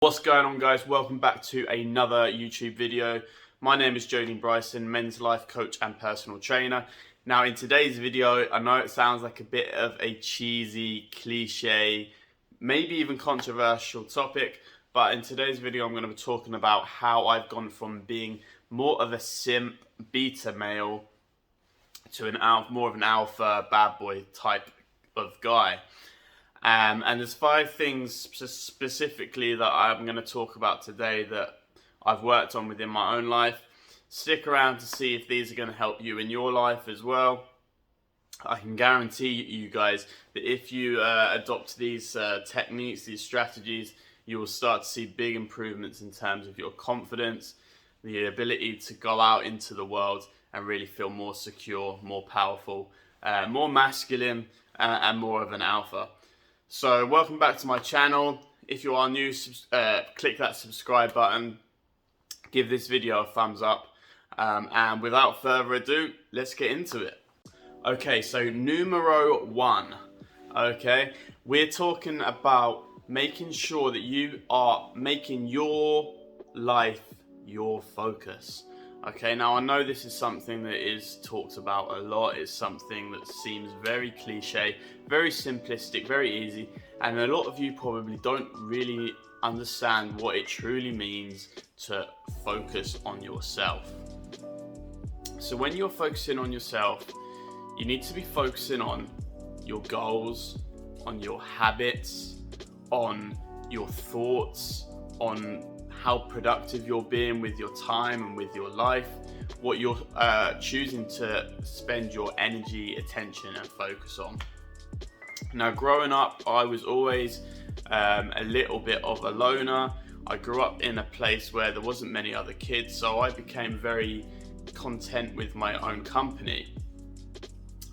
What's going on, guys? Welcome back to another YouTube video. My name is Dean-Bryson, men's life coach and personal trainer. Now in today's video, I know it sounds like a bit of a cheesy, cliche, maybe even controversial topic, but in today's video I'm going to be talking about how I've gone from being more of a simp, beta male to more of an alpha, bad boy type of guy. And there's 5 things specifically that I'm going to talk about today that I've worked on within my own life. Stick around to see if these are going to help you in your life as well. I can guarantee you guys that if you adopt these techniques, these strategies, you will start to see big improvements in terms of your confidence, the ability to go out into the world and really feel more secure, more powerful, more masculine, and more of an alpha. So welcome back to my channel. If you are new, click that subscribe button, give this video a thumbs up, and without further ado, let's get into it. Okay, so numero 1, okay, we're talking about making sure that you are making your life your focus. Okay, now I know this is something that is talked about a lot. It's something that seems very cliche, very simplistic, very easy, and a lot of you probably don't really understand what it truly means to focus on yourself. So when you're focusing on yourself, you need to be focusing on your goals, on your habits, on your thoughts, on how productive you're being with your time and with your life, what you're choosing to spend your energy, attention and focus on. Now growing up, I was always a little bit of a loner. I grew up in a place where there wasn't many other kids, so I became very content with my own company.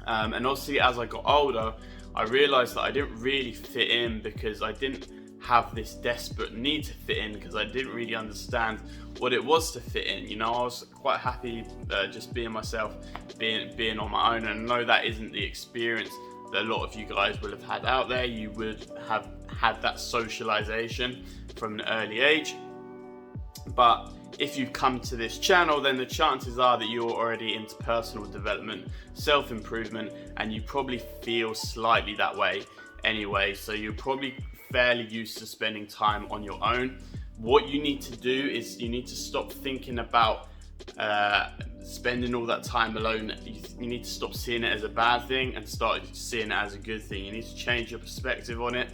And obviously as I got older, I realized that I didn't really fit in because I didn't have this desperate need to fit in, because I didn't really understand what it was to fit in. You know, I was quite happy just being myself, being on my own, and I know that isn't the experience that a lot of you guys will have had out there. You would have had that socialization from an early age, but if you've come to this channel, then the chances are that you're already into personal development, self-improvement, and you probably feel slightly that way anyway, so you're probably fairly used to spending time on your own. What you need to do is you need to stop thinking about spending all that time alone. You need to stop seeing it as a bad thing and start seeing it as a good thing. You need to change your perspective on it.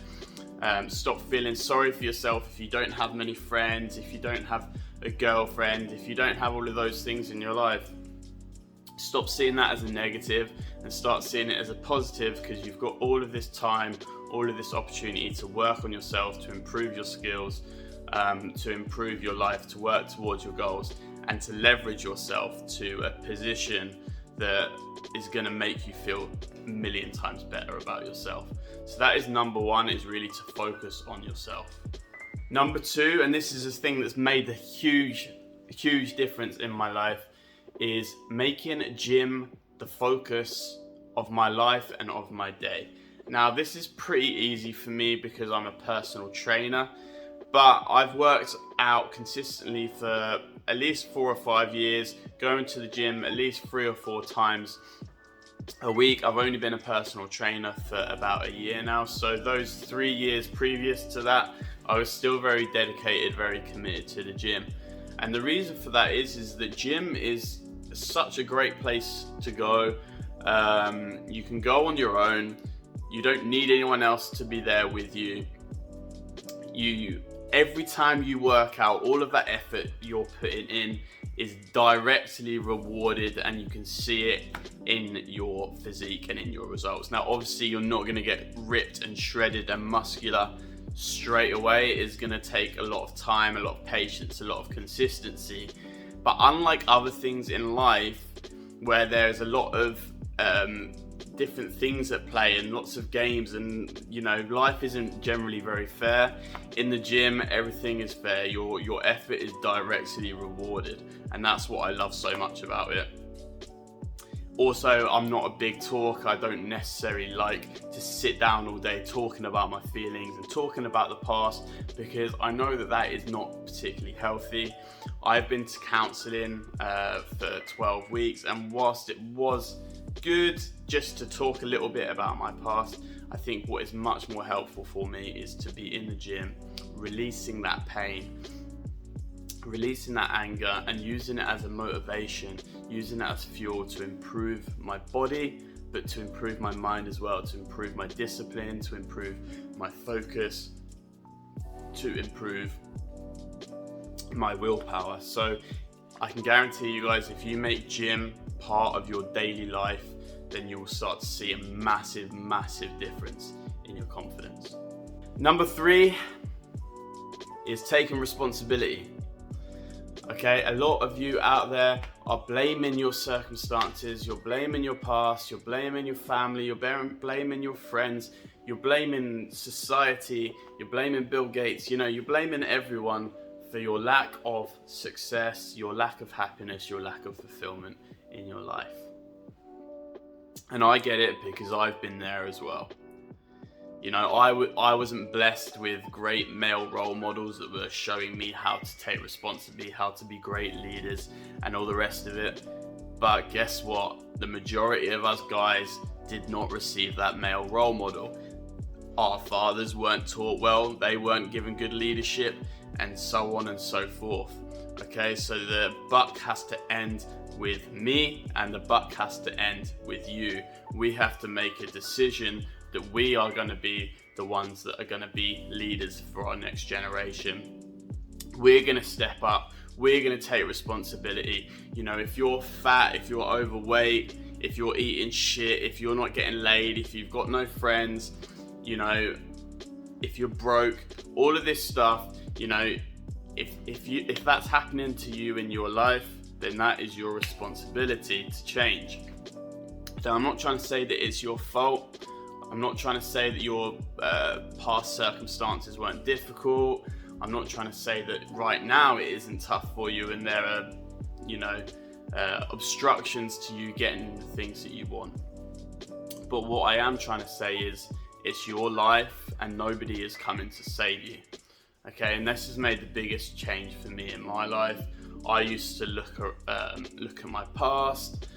Stop feeling sorry for yourself if you don't have many friends, if you don't have a girlfriend, if you don't have all of those things in your life. Stop seeing that as a negative and start seeing it as a positive, because you've got all of this time, all of this opportunity to work on yourself, to improve your skills, to improve your life, to work towards your goals, and to leverage yourself to a position that is going to make you feel a million times better about yourself. So that is number 1, is really to focus on yourself. Number 2, and this is a thing that's made a huge difference in my life, is making gym the focus of my life and of my day. Now this is pretty easy for me because I'm a personal trainer, but I've worked out consistently for at least 4 or 5 years, going to the gym at least 3 or 4 times a week. I've only been a personal trainer for about a year now, so those 3 years previous to that, I was still very dedicated, very committed to the gym. And the reason for that is that gym is such a great place to go. You can go on your own. You don't need anyone else to be there with you. Every time you work out, all of that effort you're putting in is directly rewarded, and you can see it in your physique and in your results. Now obviously you're not going to get ripped and shredded and muscular straight away. It is going to take a lot of time, a lot of patience, a lot of consistency. But unlike other things in life where there's a lot of different things at play and lots of games, and you know, life isn't generally very fair, in the gym everything is fair. Your effort is directly rewarded, and that's what I love so much about it. Also, I'm not a big talker. I don't necessarily like to sit down all day talking about my feelings and talking about the past, because I know that that is not particularly healthy. I've been to counselling for 12 weeks, and whilst it was good just to talk a little bit about my past, I think what is much more helpful for me is to be in the gym, releasing that pain, releasing that anger, and using it as a motivation, using it as fuel to improve my body, but to improve my mind as well, to improve my discipline, to improve my focus, to improve my willpower. So I can guarantee you guys, if you make gym part of your daily life, then you will start to see a massive difference in your confidence. Number 3 is taking responsibility. Okay, a lot of you out there are blaming your circumstances, you're blaming your past, you're blaming your family, you're blaming your friends, you're blaming society, you're blaming Bill Gates, you're blaming everyone for your lack of success, your lack of happiness, your lack of fulfillment in your life. And I get it, because I've been there as well. I wasn't blessed with great male role models that were showing me how to take responsibility, how to be great leaders, and all the rest of it. But guess what? The majority of us guys did not receive that male role model. Our fathers weren't taught well, they weren't given good leadership, and so on and so forth. Okay, so the buck has to end with me, and the buck has to end with you. We have to make a decision that we are going to be the ones that are going to be leaders for our next generation. We're going to step up. We're going to take responsibility. If you're fat, if you're overweight, if you're eating shit, if you're not getting laid, if you've got no friends, if you're broke, all of this stuff, if that's happening to you in your life, then that is your responsibility to change. So I'm not trying to say that it's your fault. I'm not trying to say that your past circumstances weren't difficult. I'm not trying to say that right now it isn't tough for you and there are, obstructions to you getting the things that you want. But what I am trying to say is, it's your life and nobody is coming to save you. Okay, and this has made the biggest change for me in my life. I used to look at my past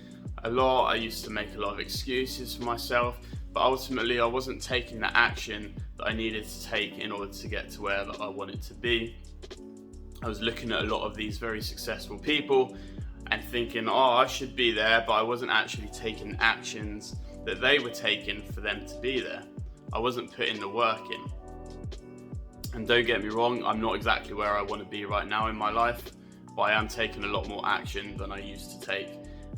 a lot. I used to make a lot of excuses for myself. But ultimately, I wasn't taking the action that I needed to take in order to get to where that I wanted to be. I was looking at a lot of these very successful people and thinking, I should be there, but I wasn't actually taking actions that they were taking for them to be there. I wasn't putting the work in. And don't get me wrong, I'm not exactly where I want to be right now in my life, but I am taking a lot more action than I used to take.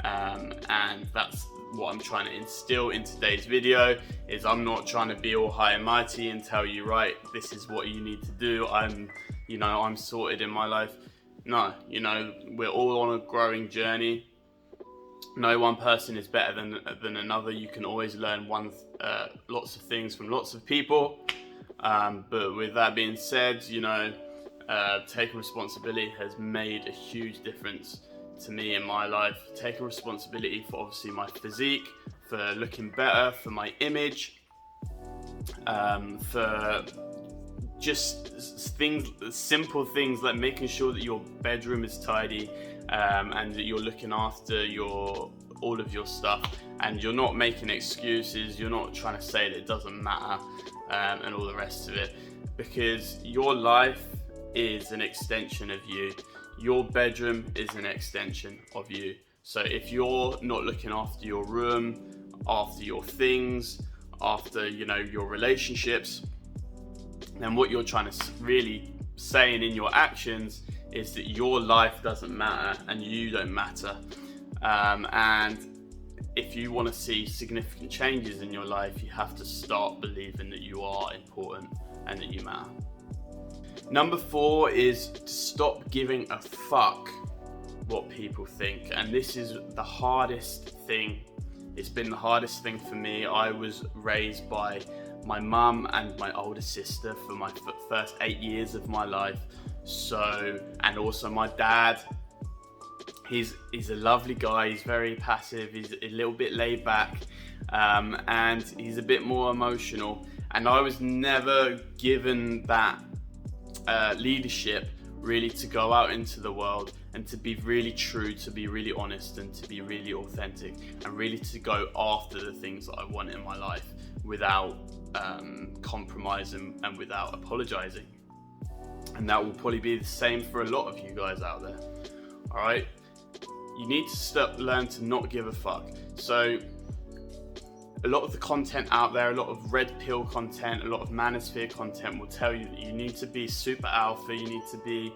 And that's what I'm trying to instill in today's video. Is I'm not trying to be all high and mighty and tell you, right, this is what you need to do. I'm sorted in my life. No, we're all on a growing journey. No one person is better than another. You can always learn lots of things from lots of people. But with that being said, taking responsibility has made a huge difference to me in my life. Taking responsibility for obviously my physique, for looking better, for my image, for just simple things like making sure that your bedroom is tidy, and that you're looking after all of your stuff, and you're not making excuses. You're not trying to say that it doesn't matter, and all the rest of it, because your life is an extension of you. Your bedroom is an extension of you. So if you're not looking after your room, after your things, after your relationships, then what you're trying to really saying in your actions is that your life doesn't matter and you don't matter. And if you want to see significant changes in your life, you have to start believing that you are important and that you matter. Number 4 is to stop giving a fuck what people think. And this is the hardest thing. It's been the hardest thing for me. I was raised by my mum and my older sister for my first 8 years of my life. And also my dad. He's a lovely guy. He's very passive. He's a little bit laid back, and he's a bit more emotional. And I was never given that leadership really to go out into the world and to be really true, to be really honest, and to be really authentic, and really to go after the things that I want in my life without compromising and without apologizing. And that will probably be the same for a lot of you guys out there. All right, you need to learn to not give a fuck. So a lot of the content out there, a lot of red pill content, a lot of manosphere content will tell you that you need to be super alpha, you need to be,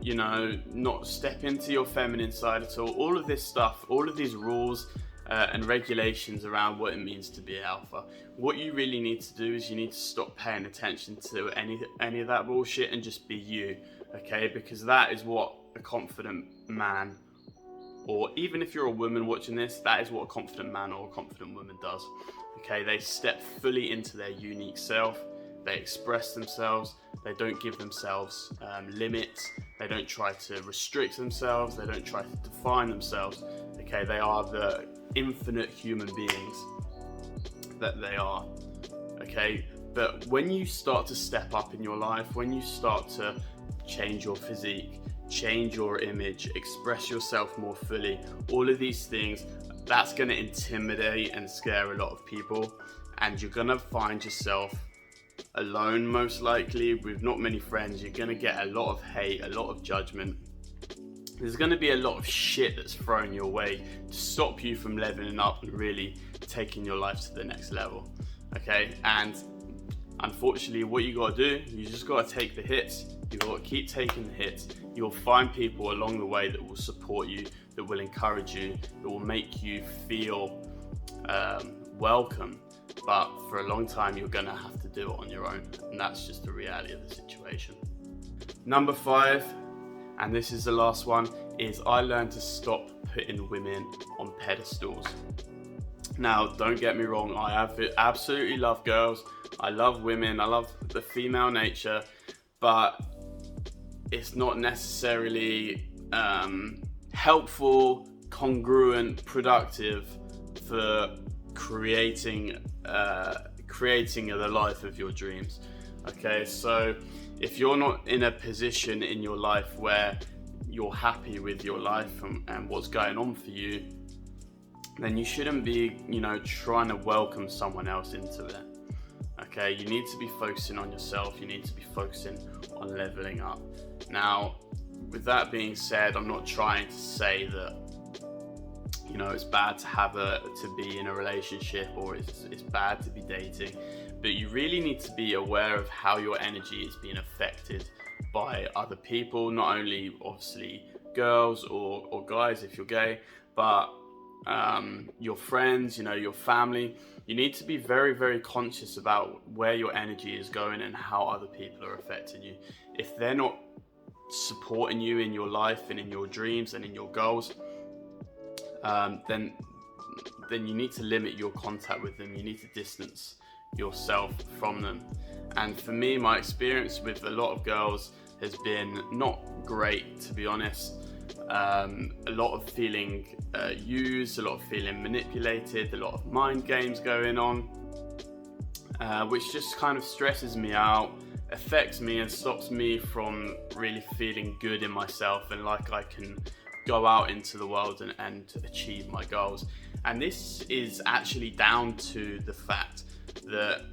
you know, not step into your feminine side at all. All of this stuff, all of these rules and regulations around what it means to be alpha. What you really need to do is you need to stop paying attention to any of that bullshit and just be you, okay? Because that is what a confident man, or even if you're a woman watching this, that is what a confident man or a confident woman does. Okay, they step fully into their unique self, they express themselves, they don't give themselves limits, they don't try to restrict themselves, they don't try to define themselves. Okay, they are the infinite human beings that they are. Okay, but when you start to step up in your life, when you start to change your physique, change your image, express yourself more fully, all of these things, that's going to intimidate and scare a lot of people, and you're going to find yourself alone, most likely, with not many friends. You're going to get a lot of hate, a lot of judgment. There's going to be a lot of shit that's thrown your way to stop you from leveling up and really taking your life to the next level. Okay, and unfortunately, what you got to do, you just got to take the hits. You've got to keep taking the hits. You'll find people along the way that will support you, that will encourage you, that will make you feel welcome. But for a long time, you're going to have to do it on your own. And that's just the reality of the situation. Number 5, and this is the last one, is I learned to stop putting women on pedestals. Now, don't get me wrong, I absolutely love girls. I love women. I love the female nature. But it's not necessarily helpful, congruent, productive for creating the life of your dreams. Okay, so if you're not in a position in your life where you're happy with your life and what's going on for you, then you shouldn't be, you know, trying to welcome someone else into it. Okay, you need to be focusing on yourself. You need to be focusing on leveling up. Now, with that being said, I'm not trying to say that, you know, it's bad to be in a relationship, or it's bad to be dating, but you really need to be aware of how your energy is being affected by other people, not only obviously girls or guys if you're gay, but your friends, you know, your family. You need to be very, very conscious about where your energy is going and how other people are affecting you. If they're not supporting you in your life and in your dreams and in your goals, then you need to limit your contact with them. You need to distance yourself from them. And for me, my experience with a lot of girls has been not great, to be honest. A lot of feeling used, a lot of feeling manipulated, a lot of mind games going on, which just kind of stresses me out, affects me, and stops me from really feeling good in myself and like I can go out into the world and achieve my goals. And this is actually down to the fact that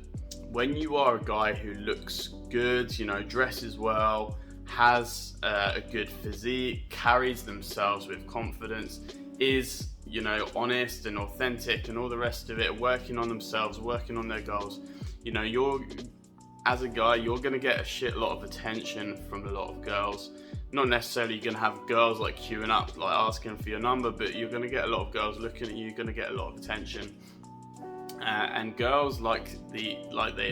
when you are a guy who looks good, you know, dresses well, has a good physique, carries themselves with confidence, is, you know, honest and authentic and all the rest of it, working on themselves, working on their goals, you know, as a guy, you're going to get a shit lot of attention from a lot of girls. Not necessarily you're going to have girls like queuing up, like asking for your number, but you're going to get a lot of girls looking at you, you're going to get a lot of attention. And girls like the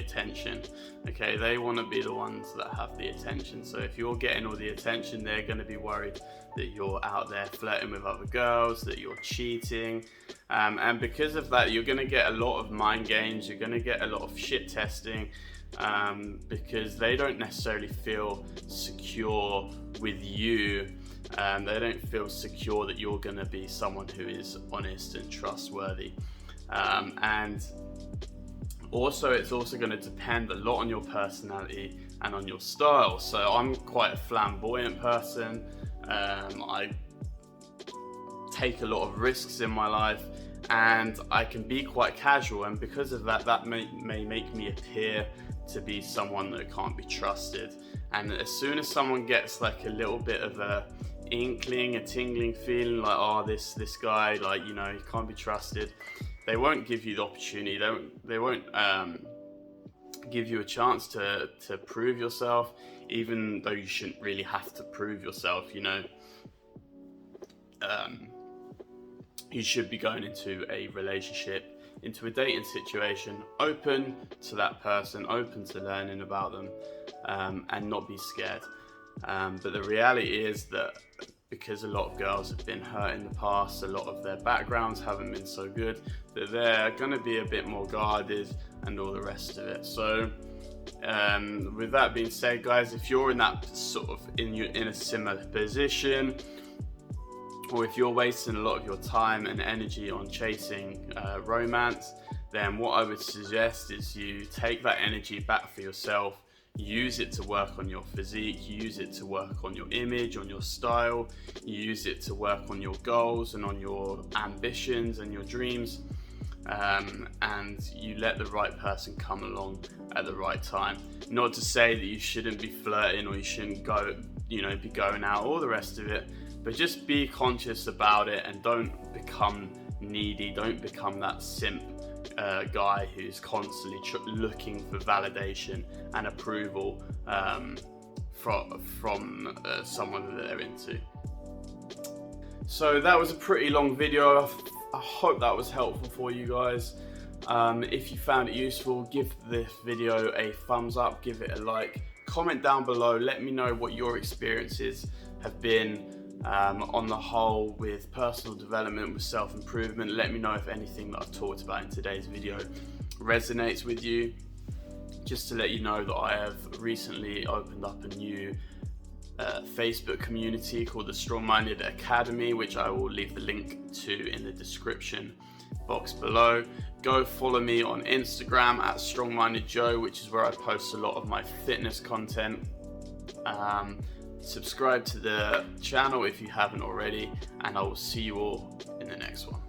attention. Okay, they want to be the ones that have the attention. So if you're getting all the attention, they're going to be worried that you're out there flirting with other girls, that you're cheating, and because of that, you're going to get a lot of mind games. You're going to get a lot of shit testing, because they don't necessarily feel secure with you They don't feel secure that you're going to be someone who is honest and trustworthy. And also, it's also going to depend a lot on your personality and on your style. So I'm quite a flamboyant person. I take a lot of risks in my life, and I can be quite casual, and because of that, that may make me appear to be someone that can't be trusted. And as soon as someone gets like a little bit of a inkling, a tingling feeling like, oh, this guy, like, you know, he can't be trusted, they won't give you the opportunity. They won't give you a chance to prove yourself, even though you shouldn't really have to prove yourself, you know. You should be going into a relationship, into a dating situation, open to that person, open to learning about them, and not be scared. But the reality is that because a lot of girls have been hurt in the past, a lot of their backgrounds haven't been so good, that they're going to be a bit more guarded and all the rest of it. So with that being said, guys, if you're in that sort of in a similar position, or if you're wasting a lot of your time and energy on chasing romance, then what I would suggest is you take that energy back for yourself, use it to work on your physique, use it to work on your image, on your style, use it to work on your goals and on your ambitions and your dreams, and you let the right person come along at the right time. Not to say that you shouldn't be flirting or you shouldn't go, you know, be going out, all the rest of it, but just be conscious about it and don't become needy, don't become that simp guy who's constantly looking for validation and approval from someone that they're into. So that was a pretty long video. I hope that was helpful for you guys. If you found it useful, give this video a thumbs up, give it a like, comment down below, let me know what your experiences have been on the whole with personal development, with self-improvement. Let me know if anything that I've talked about in today's video resonates with you. Just to let you know that I have recently opened up a new Facebook community called the Strong-Minded Academy, which I will leave the link to in the description box below. Go follow me on Instagram at StrongMindedJoe, which is where I post a lot of my fitness content. Subscribe to the channel if you haven't already, and I will see you all in the next one.